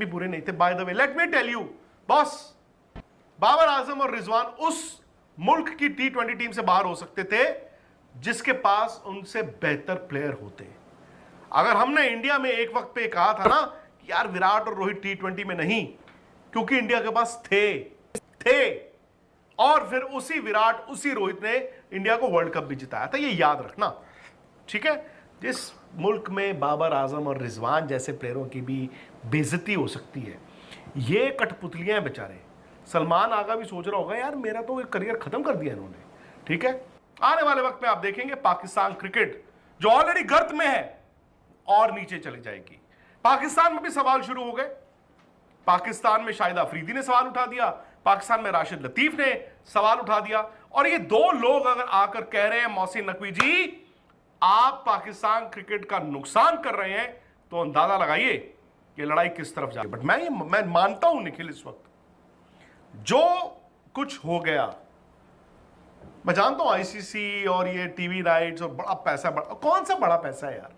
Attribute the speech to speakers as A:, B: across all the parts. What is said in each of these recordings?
A: भी बुरे नहीं थे। By the way let me tell you boss, Babar Azam और रिजवान उस मुल्क की T20 टीम से बाहर हो सकते थे जिसके पास उनसे बेहतर प्लेयर होते। अगर हमने इंडिया में एक वक्त पे कहा था ना कि यार विराट और रोहित T20 में नहीं, क्योंकि इंडिया के पास थे और फिर उसी विराट उसी रोहित ने इंडिया को वर्ल्ड कप भी जिताया था, ये याद रखना, ठीक है। जिस मुल्क में बाबर आजम और रिजवान जैसे प्लेयरों की भी बेइज्जती हो सकती है, ये कठपुतलियां हैं बेचारे। सलमान आगा भी सोच रहा होगा यार मेरा तो करियर खत्म कर दिया इन्होंने, ठीक है। आने वाले वक्त में आप देखेंगे पाकिस्तान क्रिकेट जो ऑलरेडी गर्त में है और नीचे चली जाएगी। पाकिस्तान में भी सवाल शुरू हो गए। पाकिस्तान में शाहिद अफरीदी ने सवाल उठा दिया, पाकिस्तान में राशिद लतीफ ने सवाल उठा दिया, और ये दो लोग अगर आकर कह रहे हैं मोहसिन नकवी जी आप पाकिस्तान क्रिकेट का नुकसान कर रहे हैं, तो अंदाजा लगाइए कि लड़ाई किस तरफ जाएगी। बट मैं मानता हूं निखिल, इस वक्त जो कुछ हो गया, मैं जानता हूं आईसीसी और ये टीवी राइट्स और बड़ा पैसा, कौन सा बड़ा पैसा है यार,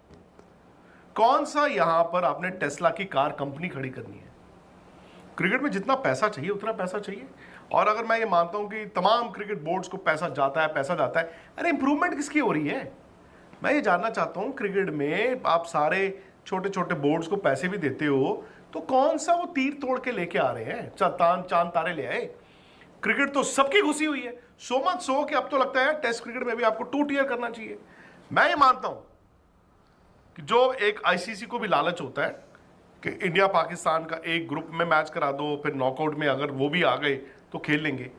A: कौन सा यहां पर आपने टेस्ला की कार कंपनी खड़ी करनी है। क्रिकेट में जितना पैसा चाहिए उतना पैसा चाहिए। और अगर मैं ये मानता हूं कि तमाम क्रिकेट बोर्ड्स को पैसा जाता है, अरे इंप्रूवमेंट किसकी हो रही है। मैं ये जानना चाहता हूं क्रिकेट में आप सारे छोटे छोटे बोर्ड्स को पैसे भी देते हो, तो कौन सा वो तीर तोड़ के लेके आ रहे हैं, चांद तारे ले आए। क्रिकेट तो सबकी घुसी हुई है, सो मच सो कि अब तो लगता है टेस्ट क्रिकेट में भी आपको 2 टियर करना चाहिए। मैं ये मानता हूं कि जो एक आईसीसी को भी लालच होता है कि इंडिया पाकिस्तान का एक ग्रुप में मैच करा दो, फिर नॉकआउट में अगर वो भी आ गए तो खेल लेंगे।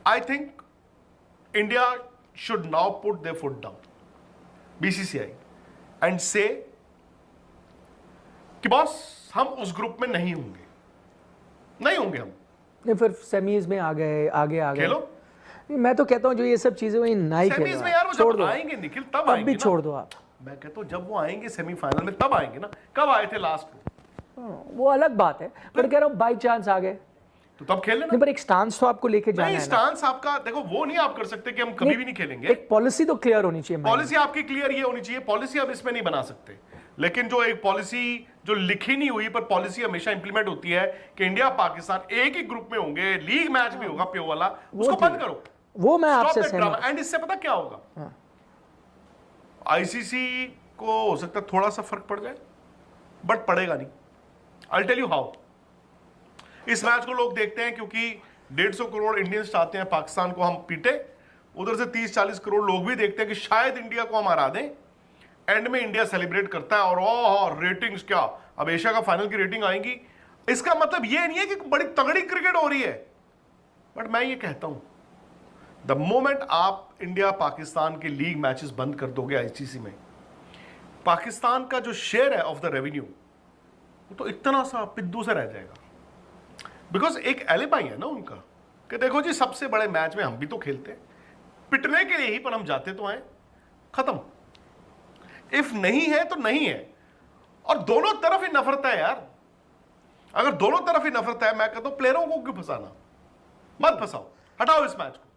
A: I think India should now put there foot down, BCCI, and से कि बॉस हम उस ग्रुप में नहीं होंगे हम।
B: नहीं फिर सेमीज में आ गए, आगे
A: खेलो।
B: मैं तो कहता हूँ जो ये सब चीजें वही ना ही खेलो,
A: सेमीज में यार वो
B: छोड़
A: जब
B: दो,
A: आएंगे निखिल तब आएंगे
B: भी
A: ना।
B: छोड़ दो आप।
A: मैं कहता हूँ जब वो आएंगे सेमीफाइनल में तब आएंगे ना। कब आए थे लास्ट में,
B: वो अलग बात है, पर कह रहा हूँ बाई चांस आ गए
A: तो तब खेल लेना।
B: नहीं, पर एक स्टांस तो आपको लेके जाना है ना।
A: स्टांस आपका देखो, वो नहीं आप कर सकते कि हम कभी भी नहीं खेलेंगे।
B: एक पॉलिसी तो क्लियर होनी चाहिए।
A: पॉलिसी आपकी क्लियर ये होनी चाहिए, पॉलिसी अब इसमें नहीं बना सकते, लेकिन जो एक पॉलिसी जो लिखी नहीं हुई पर पॉलिसी हमेशा इंप्लीमेंट होती है कि इंडिया पाकिस्तान एक ही ग्रुप में होंगे, लीग मैच भी होगा प्यो वाला, उसको बंद करो।
B: वो मैं आपसे सहमत।
A: एंड इससे पता क्या होगा, आईसीसी को हो सकता है थोड़ा सा फर्क पड़ जाए, बट पड़ेगा नहीं। I tell you how. इस मैच को लोग देखते हैं क्योंकि 150 करोड़ इंडियंस चाहते हैं पाकिस्तान को हम पीटे, उधर से 30-40 करोड़ लोग भी देखते हैं कि शायद इंडिया को हम हरा दें। एंड में इंडिया सेलिब्रेट करता है और ओह रेटिंग्स क्या, अब एशिया का फाइनल की रेटिंग आएंगी। इसका मतलब ये नहीं है कि बड़ी तगड़ी क्रिकेट हो रही है, बट मैं ये कहता हूं द मोमेंट आप इंडिया पाकिस्तान के लीग मैचेस बंद कर दोगे आईसीसी में, पाकिस्तान का जो शेयर है ऑफ द रेवेन्यू वो तो इतना सा पिद्दू से रह जाएगा। बिकॉज एक एलिबाई है ना उनका कि देखो जी सबसे बड़े मैच में हम भी तो खेलते हैं, पिटने के लिए ही पर हम जाते तो हैं, खत्म। इफ नहीं है तो नहीं है, और दोनों तरफ ही नफरत है यार। अगर दोनों तरफ ही नफरत है, मैं कहता हूं प्लेयरों को क्यों फंसाना, मत फंसाओ, हटाओ इस मैच को,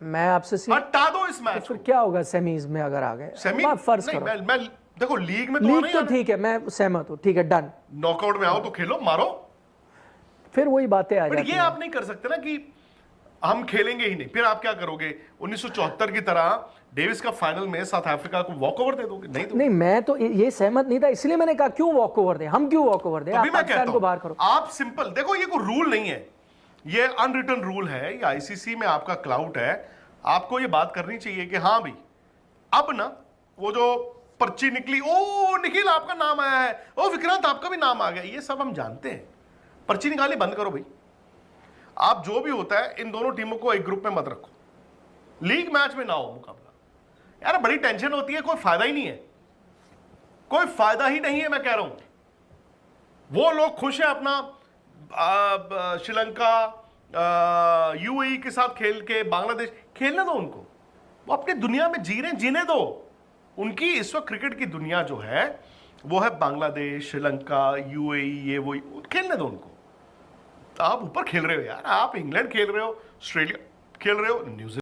B: मैं आपसे
A: हटा दो इस मैच
B: फिर क्या होगा सेमीज में अगर आ गए।
A: सेमी
B: फर्ज
A: नहीं,
B: करो
A: मैं देखो लीग में
B: लीग तो ठीक है, मैं सहमत हूं, ठीक है डन।
A: नॉकआउट में आओ तो खेलो, मारो,
B: फिर वही बातें आ जाती
A: ये आप नहीं कर सकते ना कि हम खेलेंगे ही नहीं। फिर आप क्या करोगे, 1974 की तरह डेविस का फाइनल में साउथ अफ्रीका को वॉकओवर दे दोगे? नहीं,
B: नहीं मैं तो ये सहमत नहीं था, इसलिए मैंने कहा क्यों वॉकओवर दे, हम क्यों वॉकओवर दे, आप पाकिस्तान को बाहर करो।
A: आप सिंपल देखो, ये कोई रूल नहीं है, ये अनरिटन रूल है, ये आईसीसी में आपका क्लाउट है। आपको ये बात करनी चाहिए कि हाँ भाई अब ना वो जो पर्ची निकली, ओ निखिल आपका नाम आया है, ओ विक्रांत आपका भी नाम आ गया, ये सब हम जानते हैं। पर्ची निकाली बंद करो भाई। आप जो भी होता है इन दोनों टीमों को एक ग्रुप में मत रखो, लीग मैच में ना हो मुकाबला। यार बड़ी टेंशन होती है, कोई फायदा ही नहीं है, कोई फायदा ही नहीं है। मैं कह रहा हूं वो लोग खुश हैं अपना श्रीलंका यूएई के साथ खेल के, बांग्लादेश खेलने दो उनको, वो अपनी दुनिया में जीने दो। उनकी इस वक्त क्रिकेट की दुनिया जो है वो है बांग्लादेश, श्रीलंका, यूएई, ये वो खेलने दो उनको। आप ऊपर खेल रहे हो यार, आप इंग्लैंड खेल रहे हो, ऑस्ट्रेलिया खेल रहे हो, न्यूजीलैंड